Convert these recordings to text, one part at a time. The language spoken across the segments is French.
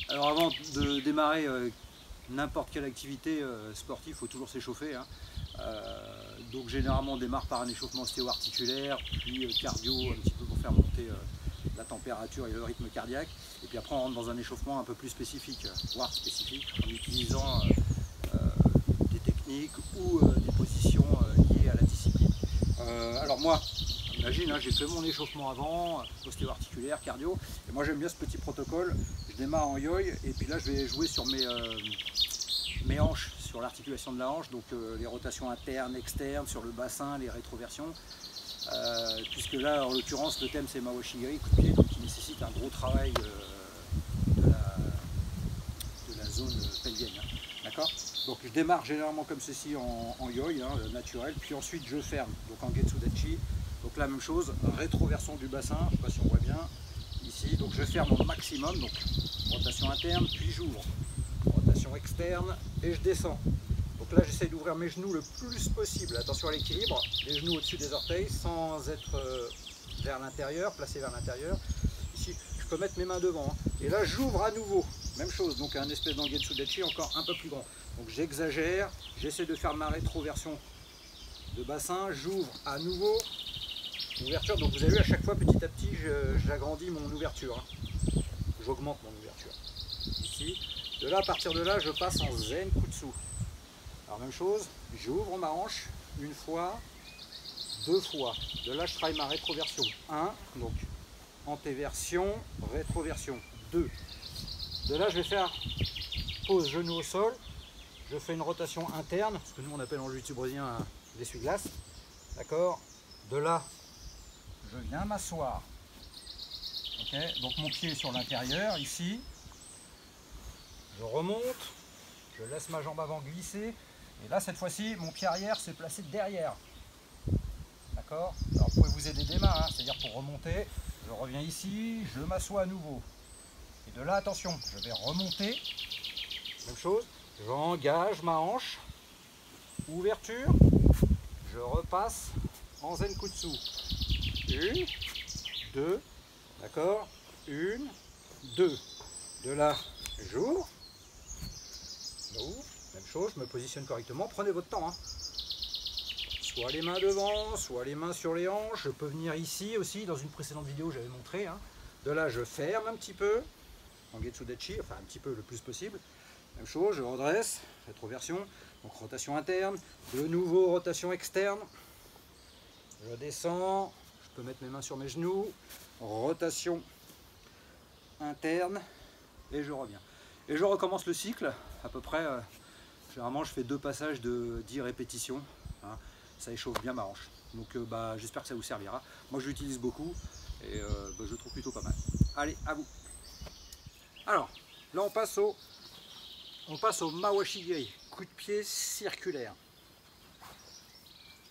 Alors avant de démarrer n'importe quelle activité sportive, il faut toujours s'échauffer. Hein. Donc généralement on démarre par un échauffement ostéo-articulaire, puis cardio un petit peu pour faire monter la température et le rythme cardiaque. Et puis après on rentre dans un échauffement un peu plus spécifique, voire spécifique, en utilisant des techniques ou des positions liées à la discipline. Alors moi, imagine, hein, j'ai fait mon échauffement avant, ostéo-articulaire, cardio, et moi j'aime bien ce petit protocole. Je démarre en yoï et puis là je vais jouer sur mes hanches, sur l'articulation de la hanche, donc les rotations internes, externes, sur le bassin, les rétroversions. Puisque là en l'occurrence le thème c'est Mawashigiri, coup de pied, donc qui nécessite un gros travail de la zone pelvienne. Hein, d'accord. Donc je démarre généralement comme ceci en yoï, hein, naturel, puis ensuite je ferme, donc en Getsudachi. Donc la même chose, rétroversion du bassin, je ne sais pas si on voit bien, ici, donc je ferme au maximum, donc rotation interne, puis j'ouvre, rotation externe, et je descends. Donc là j'essaye d'ouvrir mes genoux le plus possible, attention à l'équilibre, les genoux au-dessus des orteils, sans être vers l'intérieur, placés vers l'intérieur. Ici je peux mettre mes mains devant, hein. Et là j'ouvre à nouveau, même chose, donc un espèce d'Angetsudachi encore un peu plus grand. Donc j'exagère, j'essaie de faire ma rétroversion de bassin, j'ouvre à nouveau. Ouverture, donc vous avez vu à chaque fois petit à petit j'agrandis mon ouverture, hein. J'augmente mon ouverture ici. De là, à partir de là je passe en Zen Kutsu. Alors même chose, j'ouvre ma hanche une fois, deux fois. De là je travaille ma rétroversion 1, donc antéversion, rétroversion 2. De là je vais faire pose genou au sol, je fais une rotation interne, ce que nous on appelle en jiu-jitsu brésilien l'essuie-glace, d'accord. De là je viens m'asseoir, okay. Donc mon pied est sur l'intérieur, ici, je remonte, je laisse ma jambe avant glisser, et là cette fois-ci, mon pied arrière s'est placé derrière, d'accord. Alors vous pouvez vous aider des mains, hein, c'est-à-dire pour remonter, je reviens ici, je m'assois à nouveau, et de là, attention, je vais remonter, même chose, j'engage ma hanche, ouverture, je repasse en Zenkutsu. Une, deux, d'accord, une, deux. De là, j'ouvre, même chose, je me positionne correctement, prenez votre temps, hein. Soit les mains devant, soit les mains sur les hanches, je peux venir ici aussi, dans une précédente vidéo j'avais montré, hein. De là je ferme un petit peu, en Getsudachi, enfin un petit peu le plus possible, même chose, je redresse, rétroversion, donc rotation interne, de nouveau rotation externe, je descends, je peux mettre mes mains sur mes genoux, rotation interne, et je reviens. Et je recommence le cycle, à peu près, généralement je fais 2 passages de 10 répétitions, hein, ça échauffe bien ma hanche. Donc j'espère que ça vous servira. Moi je l'utilise beaucoup, et je le trouve plutôt pas mal. Allez, à vous. Alors, là on passe au Mawashigiri, coup de pied circulaire.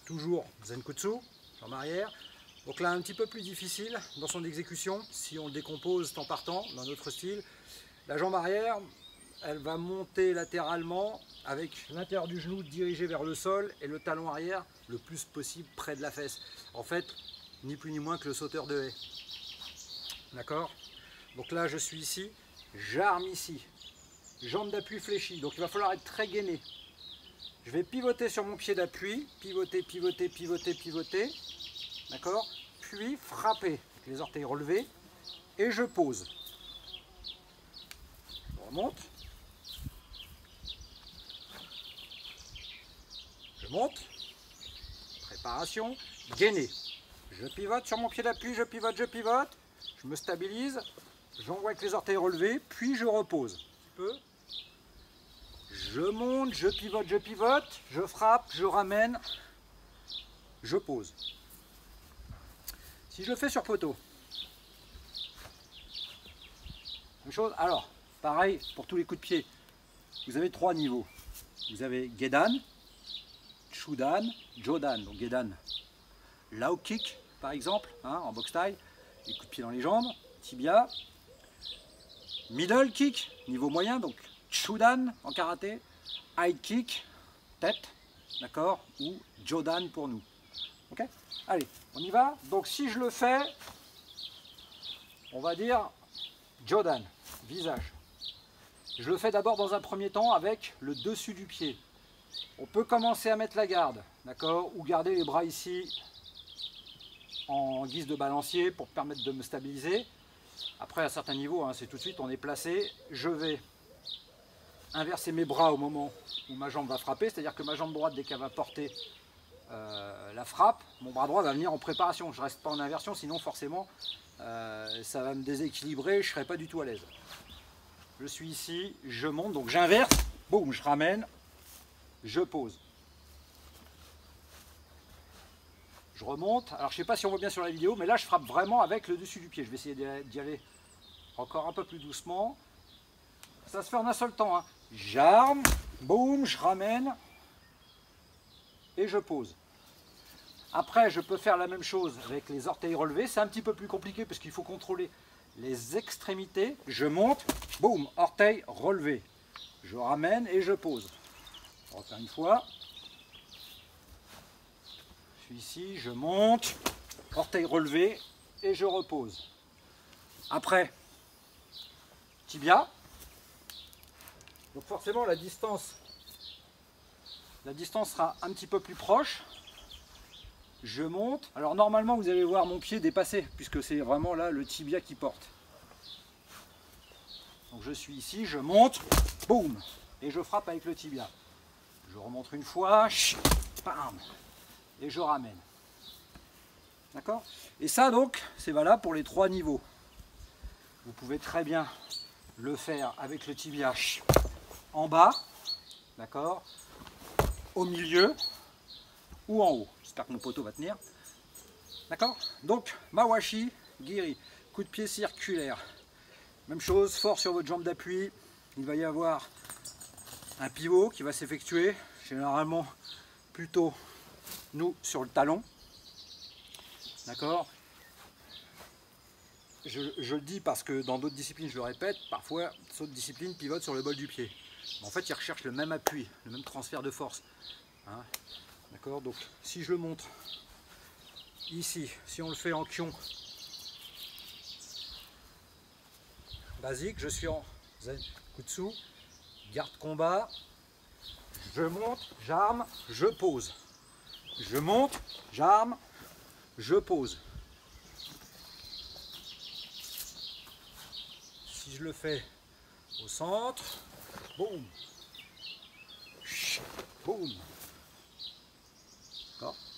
Toujours Zenkutsu, jambe arrière. Donc là un petit peu plus difficile dans son exécution, si on le décompose temps par temps, dans notre style. La jambe arrière, elle va monter latéralement avec l'intérieur du genou dirigé vers le sol et le talon arrière le plus possible près de la fesse. En fait, ni plus ni moins que le sauteur de haie. D'accord? Donc là je suis ici, j'arme ici, jambe d'appui fléchie, donc il va falloir être très gainé. Je vais pivoter sur mon pied d'appui, pivoter, pivoter, pivoter, pivoter, d'accord? Puis frapper avec les orteils relevés et je pose. Je remonte, je monte, préparation, gainé. Je pivote sur mon pied d'appui, je pivote, je me stabilise, j'envoie avec les orteils relevés, puis je repose un petit peu. Je monte, je pivote, je frappe, je ramène, je pose. Si je le fais sur poteau, même chose. Alors, pareil pour tous les coups de pied. Vous avez 3 niveaux. Vous avez Gedan, Chudan, Jodan. Donc Gedan, Lao kick par exemple, hein, en boxe taille, les coups de pied dans les jambes, tibia. Middle kick, niveau moyen, donc Chudan en karaté, high kick, tête, d'accord, ou Jodan pour nous. Ok? Allez, on y va. Donc si je le fais, on va dire Jodan, visage. Je le fais d'abord dans un premier temps avec le dessus du pied. On peut commencer à mettre la garde, d'accord, ou garder les bras ici en guise de balancier pour permettre de me stabiliser. Après, à certains niveaux, hein, c'est tout de suite, on est placé. Je vais inverser mes bras au moment où ma jambe va frapper, c'est-à-dire que ma jambe droite, dès qu'elle va porter la frappe, mon bras droit va venir en préparation. Je ne reste pas en inversion, sinon forcément, ça va me déséquilibrer, je ne serai pas du tout à l'aise. Je suis ici, je monte, donc j'inverse, boum, je ramène, je pose. Je remonte, alors je ne sais pas si on voit bien sur la vidéo, mais là je frappe vraiment avec le dessus du pied. Je vais essayer d'y aller encore un peu plus doucement. Ça se fait en un seul temps, hein. J'arme, boum, je ramène et je pose. Après, je peux faire la même chose avec les orteils relevés. C'est un petit peu plus compliqué parce qu'il faut contrôler les extrémités. Je monte, boum, orteil relevé. Je ramène et je pose. On refait une fois. Je suis ici, je monte, orteil relevé et je repose. Après, tibia. Donc forcément la distance sera un petit peu plus proche. Je monte. Alors normalement vous allez voir mon pied dépasser puisque c'est vraiment là le tibia qui porte. Donc je suis ici, je monte, boum, et je frappe avec le tibia. Je remonte une fois, bam, et je ramène. D'accord? Et ça donc, c'est valable pour les 3 niveaux. Vous pouvez très bien le faire avec le tibia en bas, d'accord, au milieu ou en haut. J'espère que mon poteau va tenir. D'accord? Donc, Mawashi Giri, coup de pied circulaire. Même chose, fort sur votre jambe d'appui. Il va y avoir un pivot qui va s'effectuer, généralement plutôt nous sur le talon. D'accord? Je le dis parce que dans d'autres disciplines, je le répète, parfois d'autres disciplines pivotent sur le bol du pied. Mais en fait, ils recherchent le même appui, le même transfert de force. Hein? D'accord? Donc, si je le montre ici, si on le fait en kion basique, je suis en Kutsu, garde combat, je monte, j'arme, je pose. Je monte, j'arme, je pose. Si je le fais au centre, boum, boum,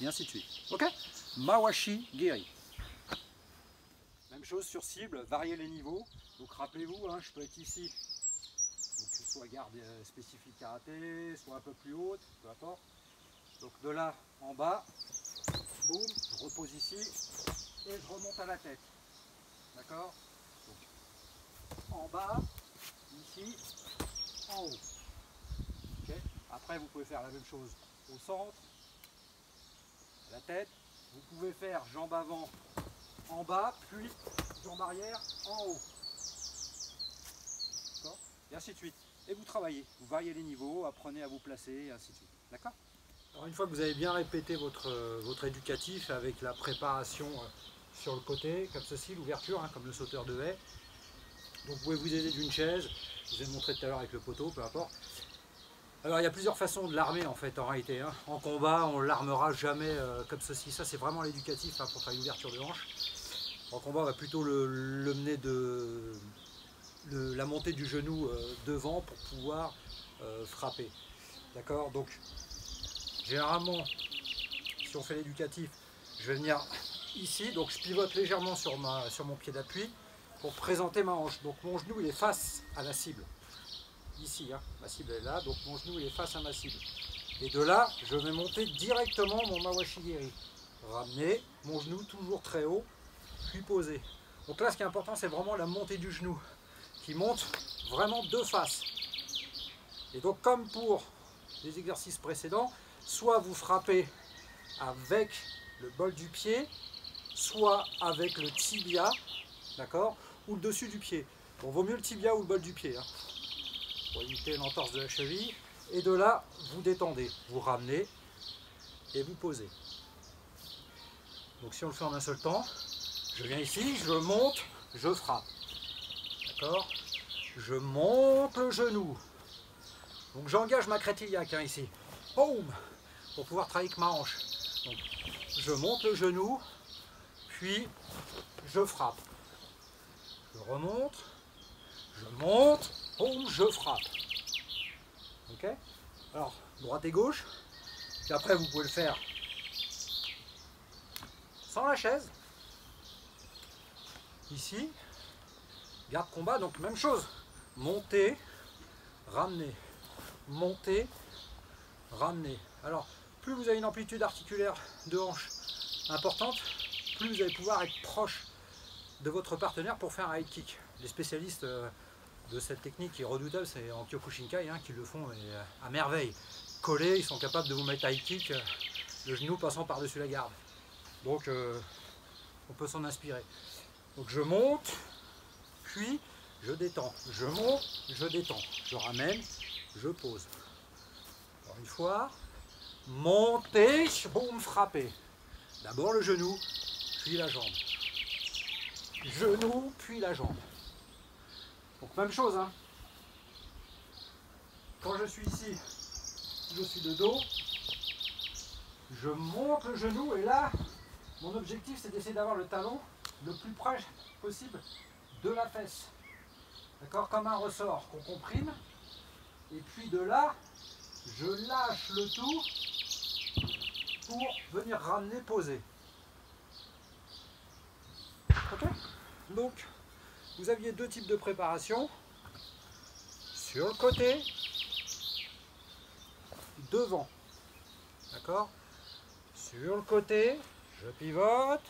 et ainsi de suite. Ok? Mawashi Giri. Même chose sur cible, varier les niveaux. Donc rappelez-vous, hein, je peux être ici, donc soit garde spécifique karaté, soit un peu plus haute, peu importe. Donc de là en bas, boum, je repose ici et je remonte à la tête. D'accord? En bas, ici, en haut. Okay. Après, vous pouvez faire la même chose au centre, à la tête. Vous pouvez faire jambe avant en bas, puis jambe arrière en haut. D'accord? Et ainsi de suite. Et vous travaillez, vous variez les niveaux, apprenez à vous placer, et ainsi de suite. D'accord? Alors une fois que vous avez bien répété votre éducatif avec la préparation sur le côté, comme ceci, l'ouverture, hein, comme le sauteur de haie. Donc vous pouvez vous aider d'une chaise, je vous ai montré tout à l'heure avec le poteau, peu importe. Alors il y a plusieurs façons de l'armer en fait en réalité. Hein. En combat on ne l'armera jamais comme ceci, ça c'est vraiment l'éducatif hein, pour faire une ouverture de hanche. En combat on va plutôt le mener de la montée du genou devant pour pouvoir frapper. D'accord? Donc généralement si on fait l'éducatif, je vais venir ici, donc je pivote légèrement sur mon pied d'appui pour présenter ma hanche. Donc mon genou il est face à la cible. Ici, hein. Ma cible est là, donc mon genou il est face à ma cible. Et de là, je vais monter directement mon Mawashi Giri. Ramener mon genou toujours très haut, puis poser. Donc là ce qui est important c'est vraiment la montée du genou, qui monte vraiment de face. Et donc comme pour les exercices précédents, soit vous frappez avec le bol du pied, soit avec le tibia, d'accord, ou le dessus du pied. Bon, vaut mieux le tibia ou le bol du pied, hein, pour éviter l'entorse de la cheville. Et de là, vous détendez, vous ramenez et vous posez. Donc si on le fait en un seul temps, je viens ici, je monte, je frappe. D'accord? Je monte le genou. Donc j'engage ma crête iliaque hein, ici. Boum! Pour pouvoir travailler avec ma hanche. Donc, je monte le genou, puis je frappe. Je remonte, je monte, boum, je frappe. Ok? Alors, droite et gauche. Puis après, vous pouvez le faire sans la chaise. Ici, garde combat, donc même chose. Monter, ramener. Monter, ramener. Alors, plus vous avez une amplitude articulaire de hanche importante, plus vous allez pouvoir être proche de votre partenaire pour faire un high kick. Les spécialistes de cette technique qui est redoutable, c'est en Kyokushinkai hein, qui le font à merveille. Collés, ils sont capables de vous mettre high kick, le genou passant par-dessus la garde. Donc, on peut s'en inspirer. Donc, je monte, puis je détends. Je monte, je détends. Je ramène, je pose. Encore une fois. Monter, boum, frapper. D'abord le genou, puis la jambe. Genou, puis la jambe. Donc même chose. Hein. Quand je suis ici, je suis de dos. Je monte le genou et là, mon objectif c'est d'essayer d'avoir le talon le plus proche possible de la fesse. D'accord? Comme un ressort qu'on comprime. Et puis de là, je lâche le tout pour venir ramener, poser. Ok? Donc, vous aviez deux types de préparation. Sur le côté, devant. D'accord? Sur le côté, je pivote,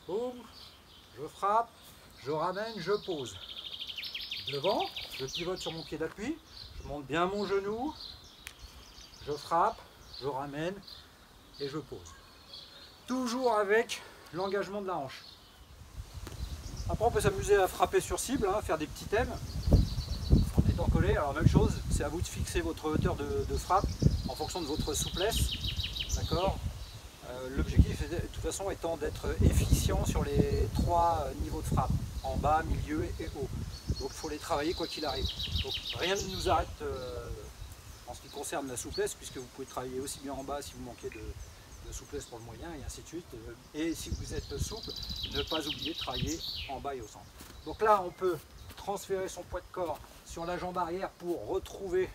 boum, je frappe, je ramène, je pose. Devant, je pivote sur mon pied d'appui, je monte bien mon genou, je frappe, je ramène, et je pose. Toujours avec l'engagement de la hanche. Après on peut s'amuser à frapper sur cible, hein, faire des petits thèmes en étant collé. Alors même chose, c'est à vous de fixer votre hauteur de frappe en fonction de votre souplesse. D'accord. L'objectif de toute façon étant d'être efficient sur les trois niveaux de frappe, en bas, milieu et haut. Donc il faut les travailler quoi qu'il arrive. Donc rien ne nous arrête en ce qui concerne la souplesse, puisque vous pouvez travailler aussi bien en bas si vous manquez de souplesse pour le moyen, et ainsi de suite. Et si vous êtes souple, ne pas oublier de travailler en bas et au centre. Donc là, on peut transférer son poids de corps sur la jambe arrière pour retrouver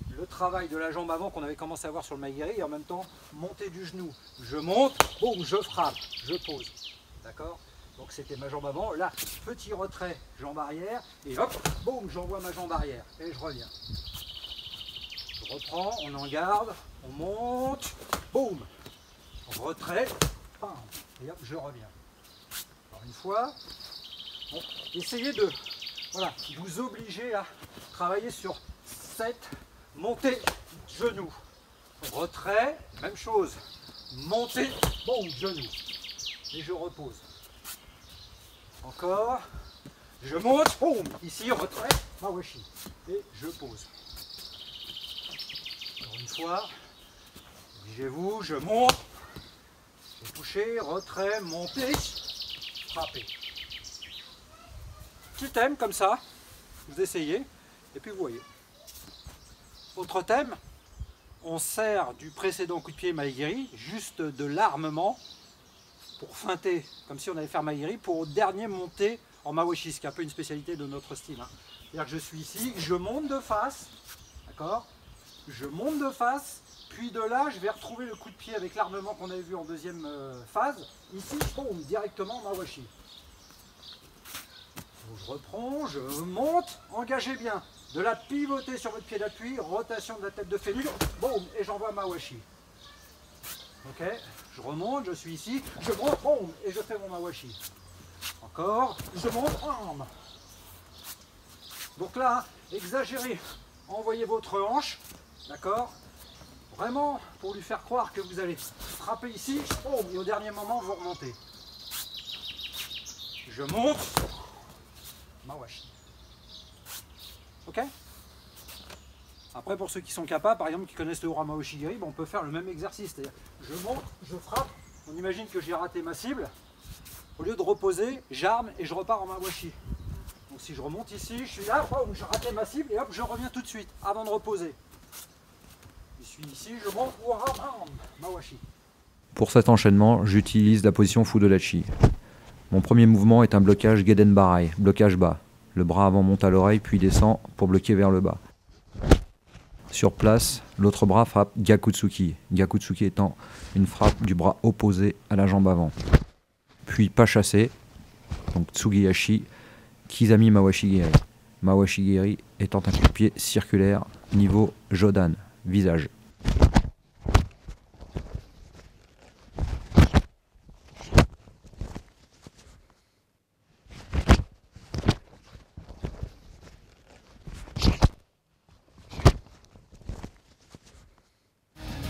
le travail de la jambe avant qu'on avait commencé à voir sur le Maigiri, et en même temps, monter du genou. Je monte, boum, je frappe, je pose. D'accord? Donc c'était ma jambe avant. Là, petit retrait, jambe arrière, et hop, boum, j'envoie ma jambe arrière, et je reviens. Je reprends, on en garde, on monte, boum, retrait, bam, et hop, je reviens. Alors une fois, bon, essayez de vous obliger à travailler sur cette montée genou. Retrait, même chose, montée, boum, genou, et je repose. Encore, je monte, boum, ici, retrait, mawashi, et je pose. Encore une fois, obligez-vous, je monte, je toucher, retrait, monter, frapper. Petit thème comme ça, vous essayez, et puis vous voyez. Autre thème, on sert du précédent coup de pied Maegiri, juste de l'armement, pour feinter, comme si on allait faire Maegiri, pour au dernier monter en Mawashi, ce qui est un peu une spécialité de notre style. Hein. C'est-à-dire que je suis ici, je monte de face, d'accord? Je monte de face, puis de là, je vais retrouver le coup de pied avec l'armement qu'on avait vu en deuxième phase. Ici, boum, directement Mawashi. Donc je reprends, je monte, engagez bien. De là, pivotez sur votre pied d'appui, rotation de la tête de fémur, boum, et j'envoie Mawashi. Ok, je remonte, je suis ici, je monte, boum, et je fais mon Mawashi. Encore, je monte, boum. Donc là, exagérez, envoyez votre hanche, d'accord? Vraiment pour lui faire croire que vous allez frapper ici, boum, et au dernier moment, vous remontez. Je monte, Mawashi. Ok? Après, pour ceux qui sont capables, par exemple, qui connaissent le Ura Mawashi-giri, on peut faire le même exercice. C'est-à-dire, je monte, je frappe, on imagine que j'ai raté ma cible, Au lieu de reposer, j'arme et je repars en mawashi. Donc si je remonte ici, je suis là, je rate ma cible et hop, je reviens tout de suite, avant de reposer. Je suis ici, je monte, mawashi. Pour cet enchaînement, j'utilise la position Fudolachi. Mon premier mouvement est un blocage Geden Barai, blocage bas. Le bras avant monte à l'oreille puis descend pour bloquer vers le bas. Sur place, l'autre bras frappe Gyakutsuki. Gyakutsuki étant une frappe du bras opposé à la jambe avant. Puis pas chassé, donc Tsugiyashi, Kizami Mawashigiri. Mawashigiri étant un coup de pied circulaire niveau Jodan, visage.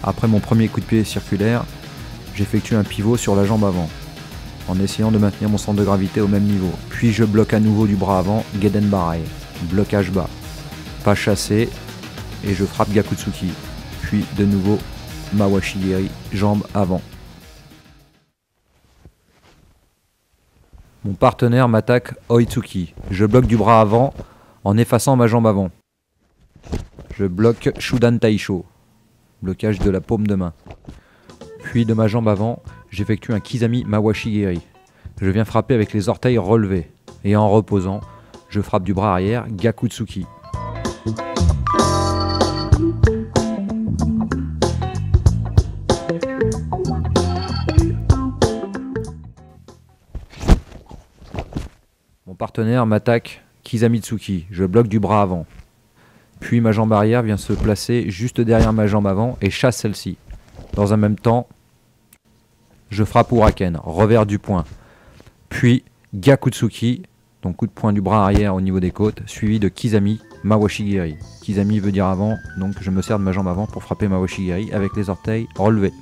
Après mon premier coup de pied circulaire, j'effectue un pivot sur la jambe avant, en essayant de maintenir mon centre de gravité au même niveau. Puis je bloque à nouveau du bras avant, Geden Barai, blocage bas, pas chassé, et je frappe Gyakutsuki. Puis de nouveau Mawashigiri, jambe avant. Mon partenaire m'attaque Oitsuki. Je bloque du bras avant en effaçant ma jambe avant. Je bloque Shudan Taisho, blocage de la paume de main. Puis de ma jambe avant, j'effectue un Kizami Mawashigiri. Je viens frapper avec les orteils relevés. Et en reposant, je frappe du bras arrière Gyakutsuki. Mon partenaire m'attaque Kizamitsuki. Je bloque du bras avant. Puis ma jambe arrière vient se placer juste derrière ma jambe avant et chasse celle-ci. Dans un même temps, je frappe Uraken, revers du poing. Puis Gyakutsuki, donc coup de poing du bras arrière au niveau des côtes, suivi de Kizami Mawashigiri. Kizami veut dire avant, donc je me sers de ma jambe avant pour frapper Mawashigiri avec les orteils relevés.